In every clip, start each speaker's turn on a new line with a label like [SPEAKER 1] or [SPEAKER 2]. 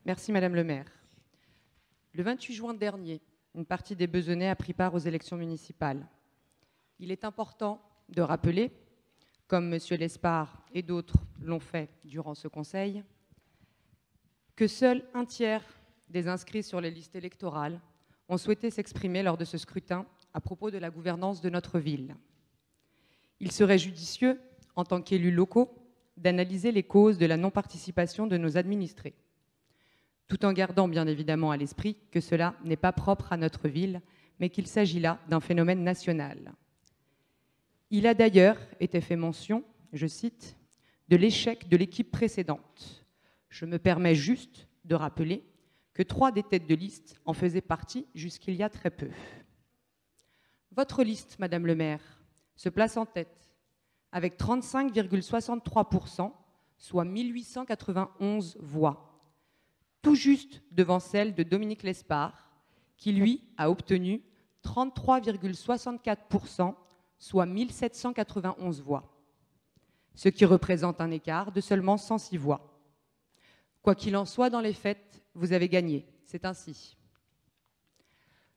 [SPEAKER 1] Merci Madame le maire. Le 28 juin dernier, une partie des Besonnais a pris part aux élections municipales. Il est important de rappeler, comme M. Lespard et d'autres l'ont fait durant ce conseil, que seul un tiers des inscrits sur les listes électorales ont souhaité s'exprimer lors de ce scrutin à propos de la gouvernance de notre ville. Il serait judicieux, en tant qu'élus locaux, d'analyser les causes de la non-participation de nos administrés, tout en gardant bien évidemment à l'esprit que cela n'est pas propre à notre ville, mais qu'il s'agit là d'un phénomène national. Il a d'ailleurs été fait mention, je cite, de l'échec de l'équipe précédente. Je me permets juste de rappeler que 3 des têtes de liste en faisaient partie jusqu'il y a très peu. Votre liste, Madame le maire, se place en tête avec 35,63%, soit 1891 voix, tout juste devant celle de Dominique Lespard, qui lui a obtenu 33,64%, soit 1791 voix, ce qui représente un écart de seulement 106 voix. Quoi qu'il en soit, dans les faits, vous avez gagné, c'est ainsi.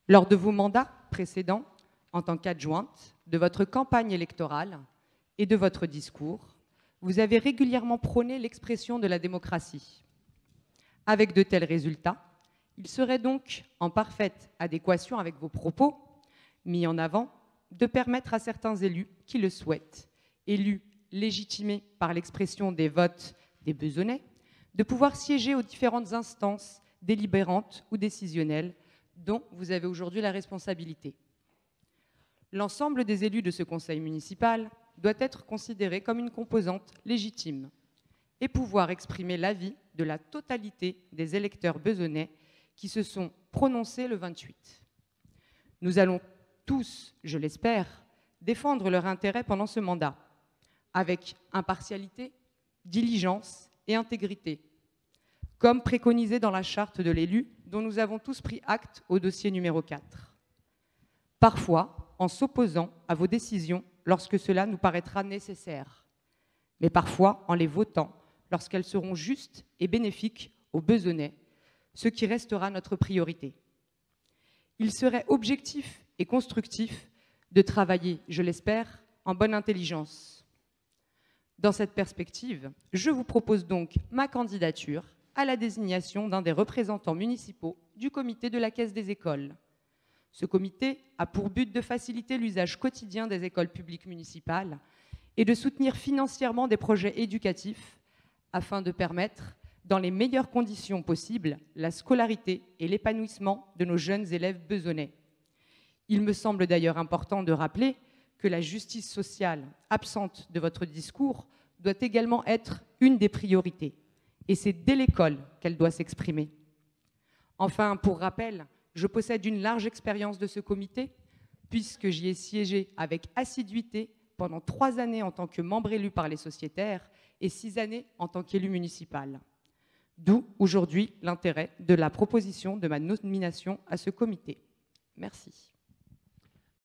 [SPEAKER 1] Lors de vos mandats précédents, en tant qu'adjointe, de votre campagne électorale et de votre discours, vous avez régulièrement prôné l'expression de la démocratie. Avec de tels résultats, il serait donc en parfaite adéquation avec vos propos, mis en avant, de permettre à certains élus qui le souhaitent, élus légitimés par l'expression des votes des Besonnais, de pouvoir siéger aux différentes instances délibérantes ou décisionnelles dont vous avez aujourd'hui la responsabilité. L'ensemble des élus de ce conseil municipal doit être considéré comme une composante légitime et pouvoir exprimer l'avis de la totalité des électeurs besonnais qui se sont prononcés le 28. Nous allons tous, je l'espère, défendre leurs intérêts pendant ce mandat, avec impartialité, diligence et intégrité, comme préconisé dans la charte de l'élu dont nous avons tous pris acte au dossier numéro 4. Parfois, en s'opposant à vos décisions lorsque cela nous paraîtra nécessaire, mais parfois en les votant lorsqu'elles seront justes et bénéfiques aux Besonnais, ce qui restera notre priorité. Il serait objectif et constructif de travailler, je l'espère, en bonne intelligence. Dans cette perspective, je vous propose donc ma candidature à la désignation d'un des représentants municipaux du comité de la Caisse des écoles. Ce comité a pour but de faciliter l'usage quotidien des écoles publiques municipales et de soutenir financièrement des projets éducatifs afin de permettre, dans les meilleures conditions possibles, la scolarité et l'épanouissement de nos jeunes élèves besonnais. Il me semble d'ailleurs important de rappeler que la justice sociale, absente de votre discours, doit également être une des priorités. Et c'est dès l'école qu'elle doit s'exprimer. Enfin, pour rappel, je possède une large expérience de ce comité, puisque j'y ai siégé avec assiduité pendant 3 années en tant que membre élu par les sociétaires et 6 années en tant qu'élu municipal. D'où aujourd'hui l'intérêt de la proposition de ma nomination à ce comité. Merci.